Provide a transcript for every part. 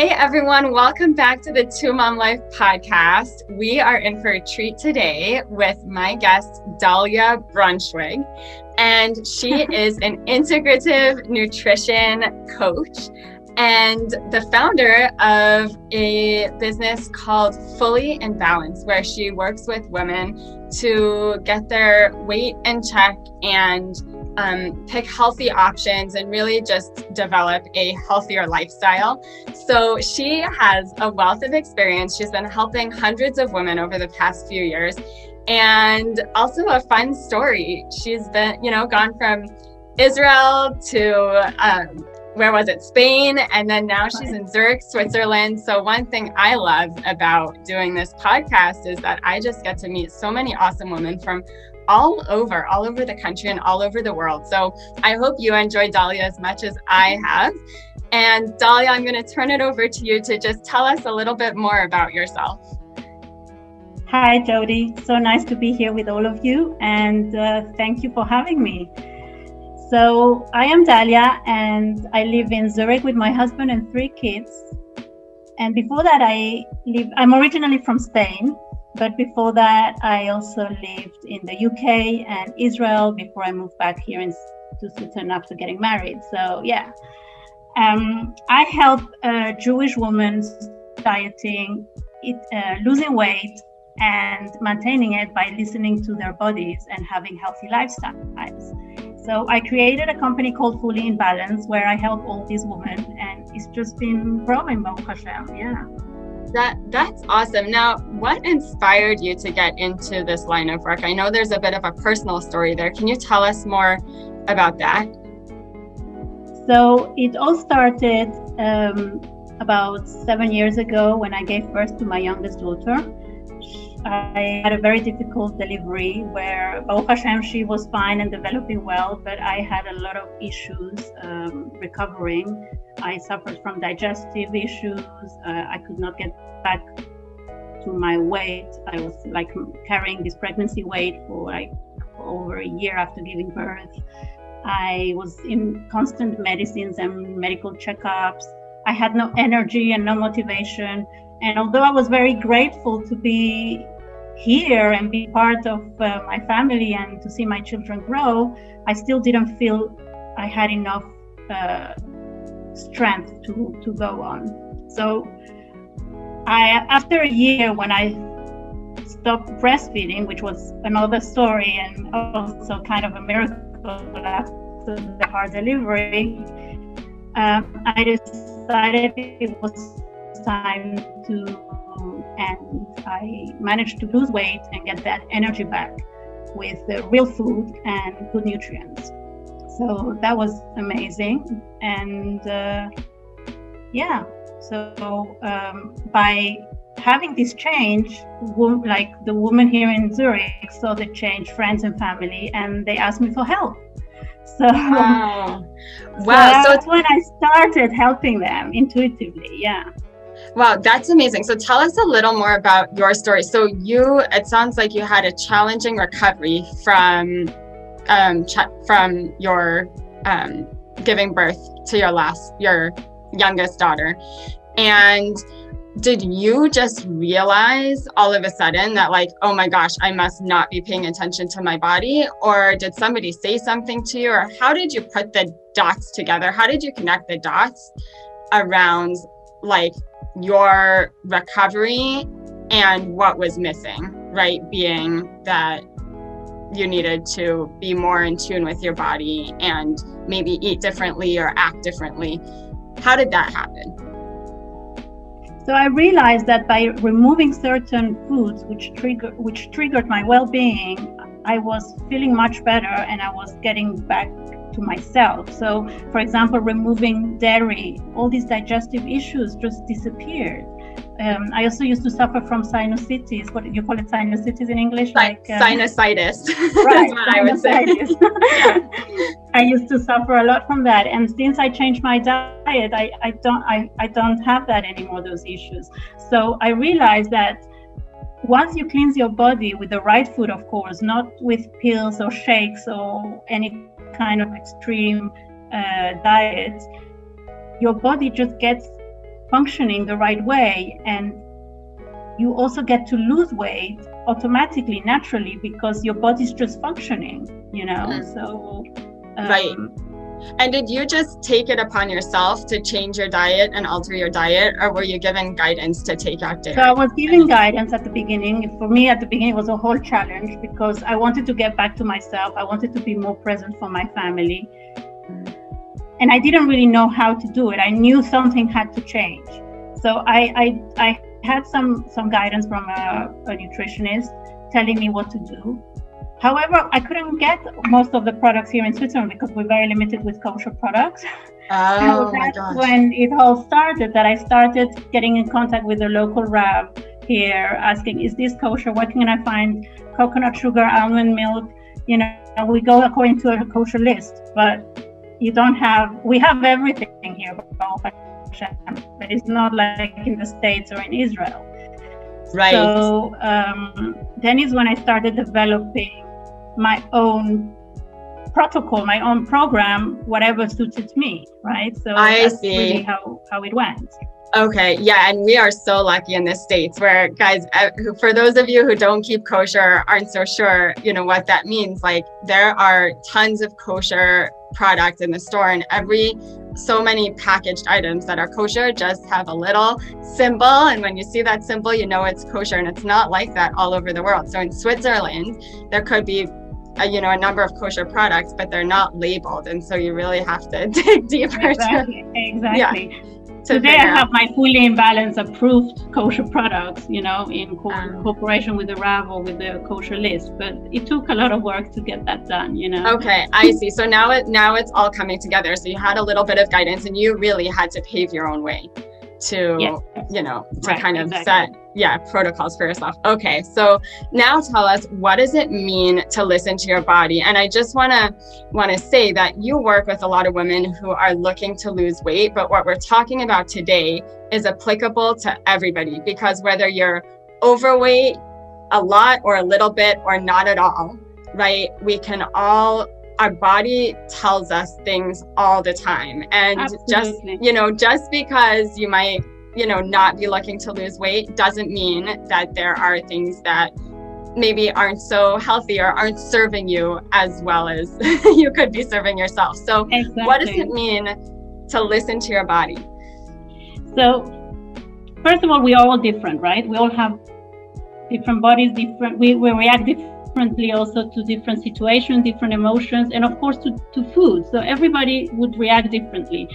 Hey everyone, welcome back to the Two Mom Life podcast. We are in for a treat today with my guest, Dalia Brunschwig, and she is an integrative nutrition coach and the founder of a business called Fully in Balance, where she works with women to get their weight in check and pick healthy options and really just develop a healthier lifestyle. So she has a wealth of experience. She's been helping hundreds of women over the past few years, and also a fun story. She's been, gone from Israel to where was it? Spain. And then now she's in Zurich, Switzerland. So one thing I love about doing this podcast is that I just get to meet so many awesome women from all over the country and all over the world. So I hope you enjoy Dalia as much as I have. And Dalia, I'm going to turn it over to you to just tell us a little bit more about yourself. Hi, Jodi. So nice to be here with all of you. And thank you for having me. So I am Dalia, and I live in Zurich with my husband and 3 kids. And before that, I'm originally from Spain, but before that, I also lived in the UK and Israel before I moved back here to Switzerland after getting married. So yeah, I help Jewish women dieting, losing weight, and maintaining it by listening to their bodies and having healthy lifestyles. So I created a company called Fully in Balance, where I help all these women, and it's just been growing, Baruch Hashem. Yeah. That's awesome. Now, what inspired you to get into this line of work? I know there's a bit of a personal story there. Can you tell us more about that? So it all started about 7 years ago when I gave birth to my youngest daughter. I had a very difficult delivery where, Baruch Hashem, she was fine and developing well, but I had a lot of issues recovering. I suffered from digestive issues. I could not get back to my weight. I was carrying this pregnancy weight for over a year after giving birth. I was in constant medicines and medical checkups. I had no energy and no motivation. And although I was very grateful to be here and be part of my family and to see my children grow, I still didn't feel I had enough strength to go on. So after a year, when I stopped breastfeeding, which was another story and also kind of a miracle after the hard delivery, I decided it was time and I managed to lose weight and get that energy back with real food and good nutrients. So that was amazing. And by having this change, the women here in Zurich saw the change, friends and family, and they asked me for help. So, wow. So that's when I started helping them intuitively. Yeah. Wow, that's amazing. So tell us a little more about your story. So it sounds like you had a challenging recovery from your giving birth to your youngest daughter. And did you just realize all of a sudden that oh my gosh, I must not be paying attention to my body? Or did somebody say something to you? Or how did you put the dots together? How did you connect the dots around your recovery and what was missing, right? Being that you needed to be more in tune with your body and maybe eat differently or act differently. How did that happen? So I realized that by removing certain foods which triggered my well-being, I was feeling much better and I was getting back to myself. So, for example, removing dairy, all these digestive issues just disappeared. I also used to suffer from sinusitis. What do you call it, sinusitis in English? Sinusitis. Right, That's what I would say. I used to suffer a lot from that, and since I changed my diet, I don't have that anymore. Those issues. So I realized that once you cleanse your body with the right food, of course, not with pills or shakes or any kind of extreme diet, your body just gets functioning the right way, and you also get to lose weight automatically, naturally, because your body's just functioning, so right. And did you just take it upon yourself to change your diet and alter your diet, or were you given guidance to take out dairy? So I was given guidance at the beginning. For me, at the beginning, it was a whole challenge because I wanted to get back to myself. I wanted to be more present for my family. And I didn't really know how to do it. I knew something had to change. So I had some guidance from a nutritionist telling me what to do. However, I couldn't get most of the products here in Switzerland because we're very limited with kosher products. Oh, so that's when it all started, that I started getting in contact with the local rab here, asking, is this kosher? What can I find? Coconut sugar, almond milk, we go according to a kosher list, but we have everything here, but it's not like in the States or in Israel. Right. So then is when I started developing my own protocol, my own program, whatever suited me, right? So that's really how it went. Okay, yeah, and we are so lucky in the States where, guys, for those of you who don't keep kosher, aren't so sure, what that means, like there are tons of kosher products in the store, and so many packaged items that are kosher just have a little symbol, and when you see that symbol, it's kosher, and it's not like that all over the world. So in Switzerland, there could be a number of kosher products, but they're not labeled, and so you really have to dig deeper. Exactly. Yeah. Today I have my fully in balance approved kosher products, in cooperation with the RAV or with the kosher list. But it took a lot of work to get that done, Okay, I see. So now it's all coming together. So you had a little bit of guidance, and you really had to pave your own way to, set protocols for yourself. Okay, so now tell us, what does it mean to listen to your body? And I just want to say that you work with a lot of women who are looking to lose weight, but what we're talking about today is applicable to everybody, because whether you're overweight a lot or a little bit or not at all, right? Our body tells us things all the time. And just because you might, not be looking to lose weight doesn't mean that there are things that maybe aren't so healthy or aren't serving you as well as you could be serving yourself. So What does it mean to listen to your body? So first of all, we are all different, right? We all have different bodies, we react differently also to different situations, different emotions, and of course to food. So everybody would react differently.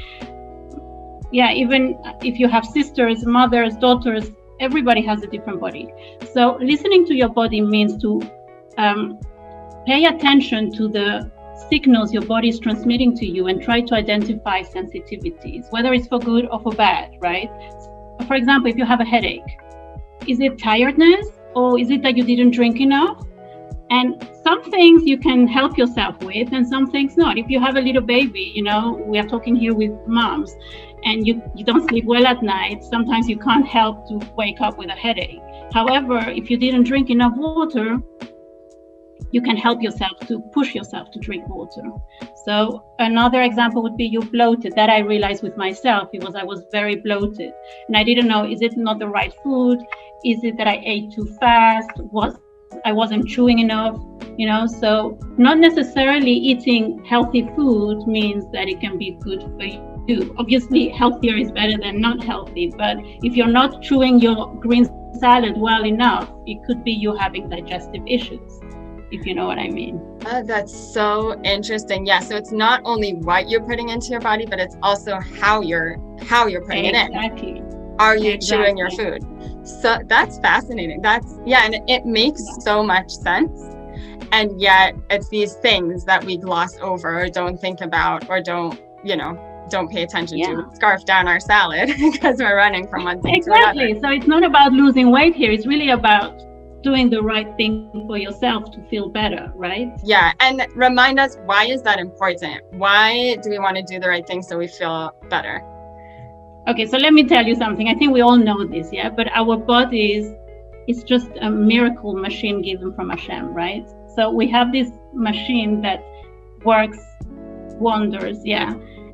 Yeah, even if you have sisters, mothers, daughters, everybody has a different body. So listening to your body means to pay attention to the signals your body is transmitting to you and try to identify sensitivities, whether it's for good or for bad, right? So for example, if you have a headache, is it tiredness or is it that you didn't drink enough? And some things you can help yourself with and some things not. If you have a little baby, we are talking here with moms, and you don't sleep well at night, sometimes you can't help to wake up with a headache. However, if you didn't drink enough water, you can help yourself to push yourself to drink water. So another example would be you bloated. That I realized with myself because I was very bloated. And I didn't know, is it not the right food? Is it that I ate too fast? I wasn't chewing enough? So not necessarily eating healthy food means that it can be good for you. Obviously, healthier is better than not healthy. But if you're not chewing your green salad well enough, it could be you having digestive issues, if you know what I mean. That's so interesting. Yeah, so it's not only what you're putting into your body, but it's also how you're putting it in. Exactly. Are you chewing your food? So that's fascinating. And it makes so much sense. And yet it's these things that we gloss over or don't think about or don't pay attention to, scarf down our salad because we're running from one thing to another. Exactly. So it's not about losing weight here. It's really about doing the right thing for yourself to feel better, right? Yeah. And remind us, why is that important? Why do we want to do the right thing so we feel better? Okay, so let me tell you something. I think we all know this, but our bodies is just a miracle machine given from Hashem, right? So we have this machine that works wonders,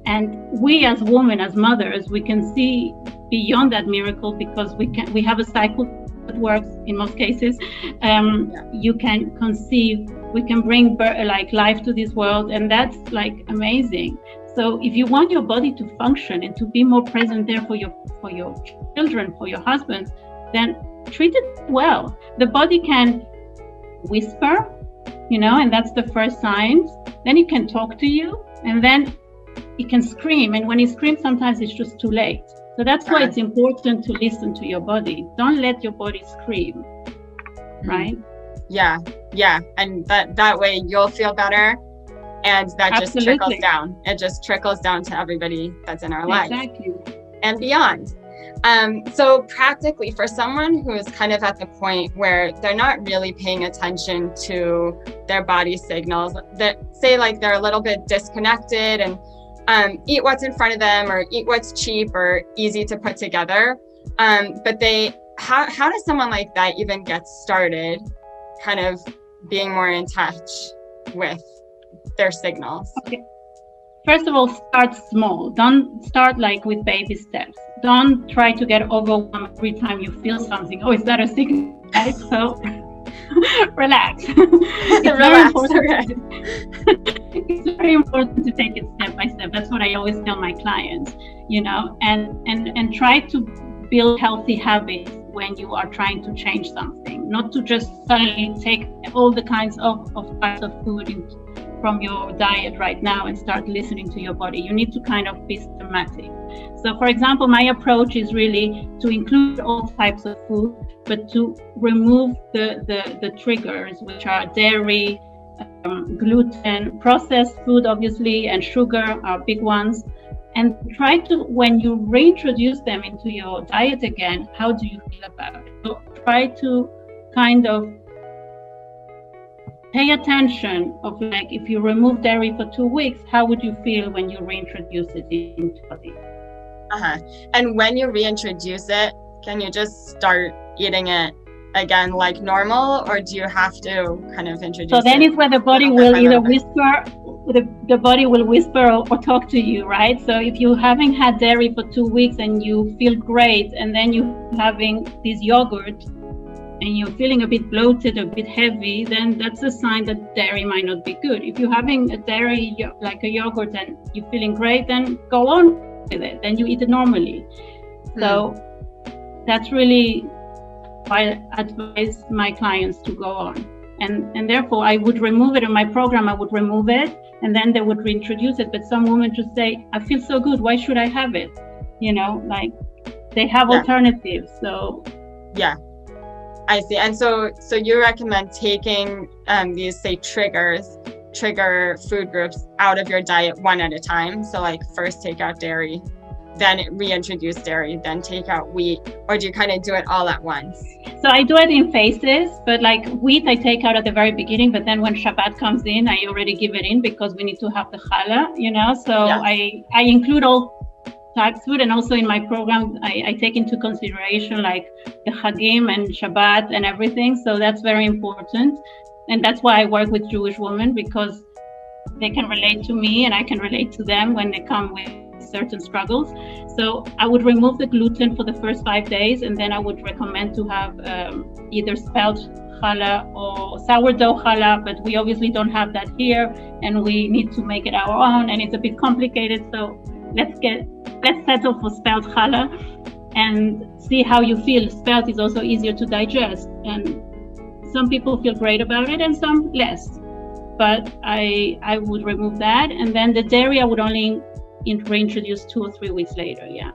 And we as women, as mothers, we can see beyond that miracle because we have a cycle that works in most cases. You can conceive, we can bring life to this world, and that's like amazing. So if you want your body to function and to be more present there for your children, for your husbands, then treat it well. The body can whisper, and that's the first signs. Then it can talk to you, and then it can scream. And when it screams, sometimes it's just too late. So that's why it's important to listen to your body. Don't let your body scream, right? Yeah. And that way you'll feel better. And that just trickles down. It just trickles down to everybody that's in our lives. Exactly. And beyond. So practically for someone who is kind of at the point where they're not really paying attention to their body signals, that say like they're a little bit disconnected and eat what's in front of them or eat what's cheap or easy to put together. But how does someone like that even get started kind of being more in touch with their signals? Okay. First of all, start small. Don't start like with baby steps. Don't try to get overwhelmed every time you feel something. Oh, is that a signal? Right? So relax. It's very important to take it step by step. That's what I always tell my clients, and try to build healthy habits when you are trying to change something, not to just suddenly take all the kinds of types of food from your diet right now and start listening to your body. You need to kind of be systematic. So for example, my approach is really to include all types of food, but to remove the triggers, which are dairy, gluten, processed food, obviously, and sugar are big ones. And try to, when you reintroduce them into your diet again, how do you feel about it? So try to kind of pay attention of like, if you remove dairy for 2 weeks, how would you feel when you reintroduce it into your body? And when you reintroduce it, can you just start eating it again like normal, or do you have to kind of introduce it? So then it's where the body will either whisper, the body will whisper or talk to you, right? So if you haven't had dairy for 2 weeks and you feel great, and then you're having this yogurt and you're feeling a bit bloated, a bit heavy, then that's a sign that dairy might not be good. If you're having a dairy, like a yogurt, and you're feeling great, then go on with it, then you eat it normally. So that's really why I advise my clients to go on. And therefore I would remove it in my program. I would remove it and then they would reintroduce it. But some women just say, I feel so good, why should I have it? Like they have alternatives. So yeah, I see. And so you recommend taking these, say, trigger food groups out of your diet one at a time. So like first take out dairy, then reintroduce dairy, then take out wheat, or do you kind of do it all at once? So I do it in phases, but like wheat I take out at the very beginning, but then when Shabbat comes in, I already give it in because we need to have the challah, so yes. I include all types of food, and also in my program, I take into consideration like the Chagim and Shabbat and everything. So that's very important. And that's why I work with Jewish women, because they can relate to me and I can relate to them when they come with certain struggles. So I would remove the gluten for the first 5 days, and then I would recommend to have either spelt challah or sourdough challah, but we obviously don't have that here and we need to make it our own, and it's a bit complicated. So let's settle for spelt challah and see how you feel. Spelt is also easier to digest, and some people feel great about it and some less. But I would remove that, and then the dairy I would only reintroduce 2 or 3 weeks later. Yeah.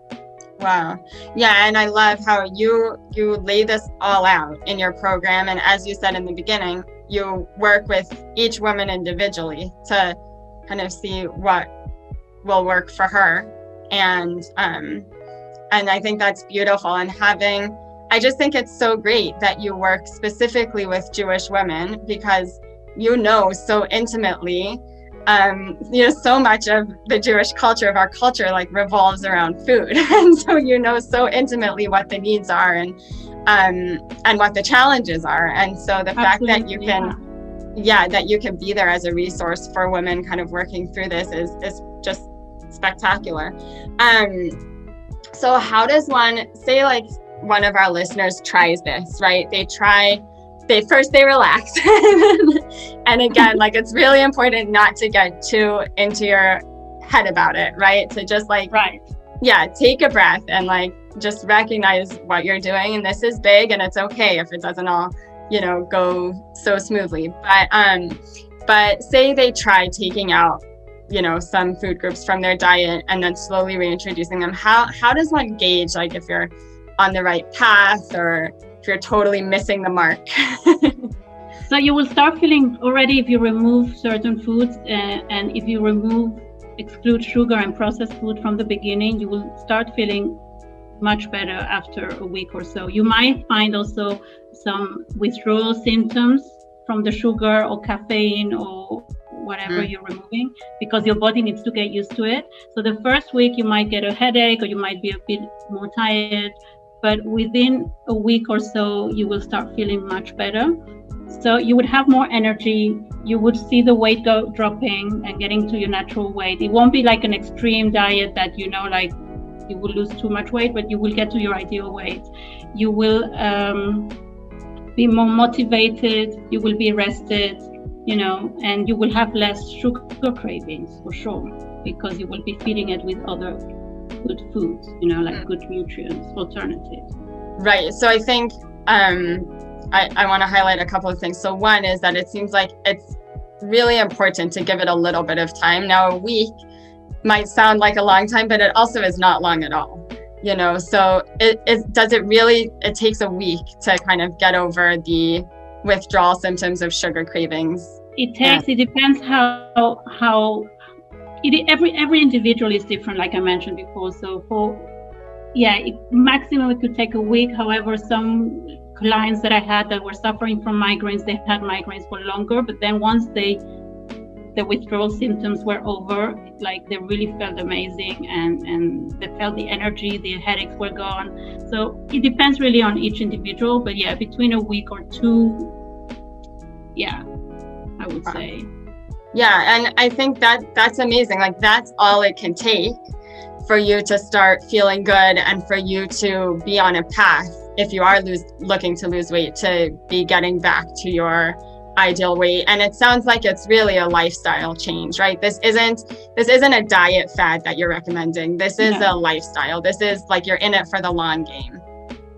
Wow. Yeah, and I love how you lay this all out in your program, and as you said in the beginning, you work with each woman individually to kind of see what will work for her, and I think that's beautiful. And I just think it's so great that you work specifically with Jewish women, because so intimately, so much of the Jewish culture, of our culture, like revolves around food. And so so intimately what the needs are and what the challenges are. And so the fact that you can, that you can be there as a resource for women kind of working through this is just spectacular. So how does one, say like one of our listeners tries this, right? They relax. And again, like it's really important not to get too into your head about it, right? To just like, take a breath and like just recognize what you're doing. And this is big, and it's okay if it doesn't all, go so smoothly. But say they try taking out, some food groups from their diet and then slowly reintroducing them. How does one gauge like if you're on the right path or if you're totally missing the mark? So you will start feeling already, if you remove certain foods and if you exclude sugar and processed food from the beginning, you will start feeling much better after a week or so. You might find also some withdrawal symptoms from the sugar or caffeine or whatever you're removing, because your body needs to get used to it. So the first week you might get a headache or you might be a bit more tired, but within a week or so you will start feeling much better. So you would have more energy, you would see the weight dropping and getting to your natural weight. It won't be like an extreme diet that like you will lose too much weight, but you will get to your ideal weight. You will be more motivated, you will be rested, and you will have less sugar cravings for sure, because you will be feeding it with other good foods, like good nutrients, alternatives. Right. So I think I want to highlight a couple of things. So one is that it seems like it's really important to give it a little bit of time. Now, a week might sound like a long time, but it also is not long at all. So it takes a week to kind of get over the withdrawal symptoms of sugar cravings. It depends how every individual is different, like I mentioned before. So maximum it could take a week. However, some clients that I had that were suffering from migraines, they had migraines for longer, but then once the withdrawal symptoms were over, like they really felt amazing and they felt the energy, the headaches were gone. So it depends really on each individual, but between a week or two, I would say. Yeah, and I think that's amazing. Like that's all it can take for you to start feeling good and for you to be on a path, if you are looking to lose weight, to be getting back to your ideal weight. And it sounds like it's really a lifestyle change, right? This isn't a diet fad that you're recommending. This is a lifestyle. This is like you're in it for the long game.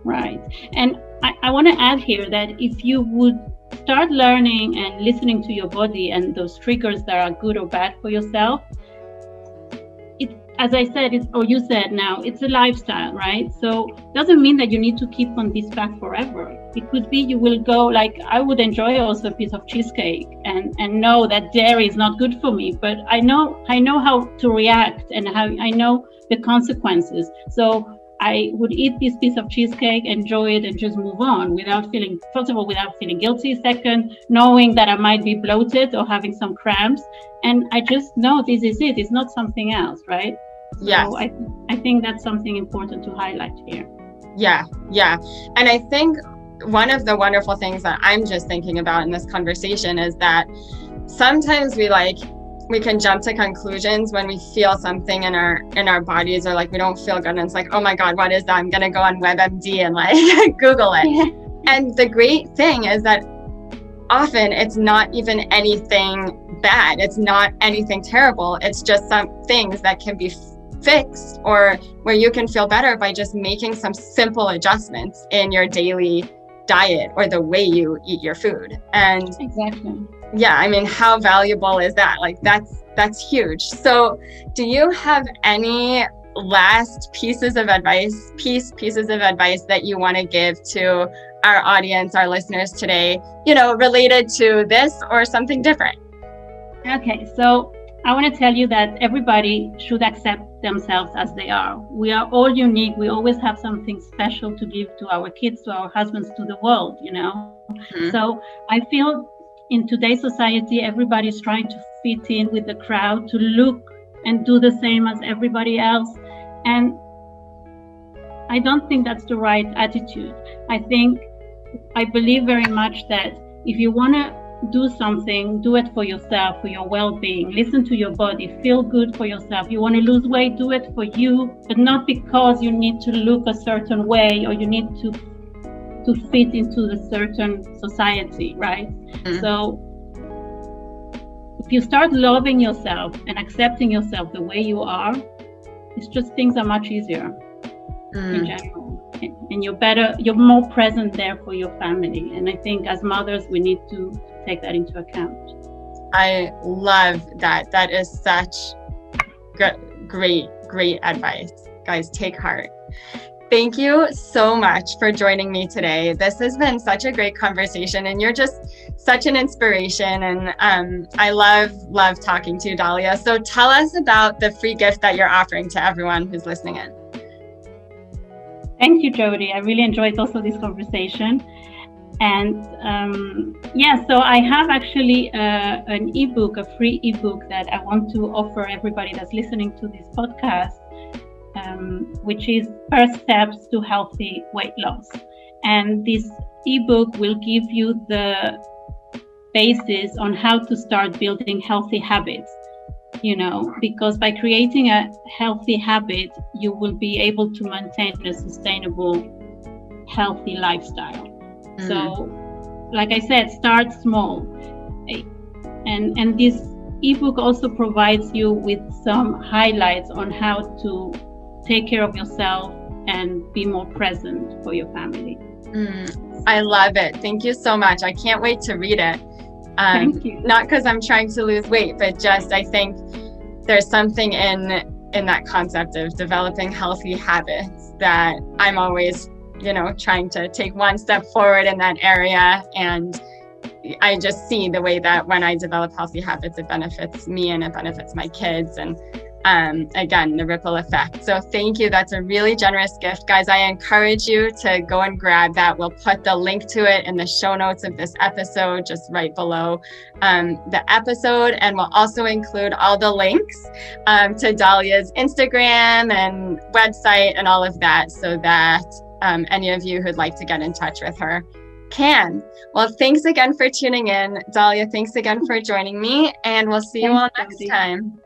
Right. And I want to add here that if you would start learning and listening to your body and those triggers that are good or bad for yourself, as I said, you said now, it's a lifestyle, right? So it doesn't mean that you need to keep on this path forever. It could be you will go, like I would enjoy also a piece of cheesecake and know that dairy is not good for me, but I know how to react and how I know the consequences. So I would eat this piece of cheesecake, enjoy it, and just move on without feeling guilty. Second, knowing that I might be bloated or having some cramps. And I just know this is it. It's not something else, right? Yes. So I think that's something important to highlight here. Yeah. And I think one of the wonderful things that I'm just thinking about in this conversation is that sometimes we can jump to conclusions when we feel something in our bodies, or like we don't feel good, and it's like, oh my God, what is that? I'm gonna go on WebMD and like Google it. Yeah. And the great thing is that often it's not even anything bad. It's not anything terrible. It's just some things that can be fixed, or where you can feel better by just making some simple adjustments in your daily diet or the way you eat your food. And exactly. Yeah, I mean, how valuable is that? Like that's huge. So do you have any last pieces of advice that you want to give to our audience, our listeners today, related to this or something different? Okay, so I want to tell you that everybody should accept themselves as they are. We are all unique. We always have something special to give to our kids, to our husbands, to the world, Mm-hmm. So I feel in today's society, everybody's trying to fit in with the crowd, to look and do the same as everybody else. And I don't think that's the right attitude. I believe very much that if you want to do something, do it for yourself, for your well-being. Listen to your body, feel good for yourself. You want to lose weight, do it for you, but not because you need to look a certain way or you need to fit into a certain society, right? So if you start loving yourself and accepting yourself the way you are, it's just things are much easier in general. And you're more present there for your family. And I think as mothers, we need to take that into account. I love that. That is such great advice. Guys, take heart. Thank you so much for joining me today. This has been such a great conversation, and you're just such an inspiration. And I love talking to you, Dalia. So tell us about the free gift that you're offering to everyone who's listening in. Thank you, Jodi. I really enjoyed also this conversation. And so I have actually an ebook, a free ebook that I want to offer everybody that's listening to this podcast, which is First Steps to Healthy Weight Loss. And this ebook will give you the basis on how to start building healthy habits, because by creating a healthy habit, you will be able to maintain a sustainable, healthy lifestyle. So, like I said, start small. And this ebook also provides you with some highlights on how to take care of yourself and be more present for your family. I love it. Thank you so much. I can't wait to read it. Thank you. Not because I'm trying to lose weight, but just I think there's something in that concept of developing healthy habits that I'm always, trying to take one step forward in that area. And I just see the way that when I develop healthy habits, it benefits me and it benefits my kids. And again, the ripple effect. So thank you. That's a really generous gift. Guys, I encourage you to go and grab that. We'll put the link to it in the show notes of this episode, just right below the episode. And we'll also include all the links to Dalia's Instagram and website and all of that, so that any of you who'd like to get in touch with her can. Well, thanks again for tuning in. Dalia, thanks again for joining me, and we'll see you all next time.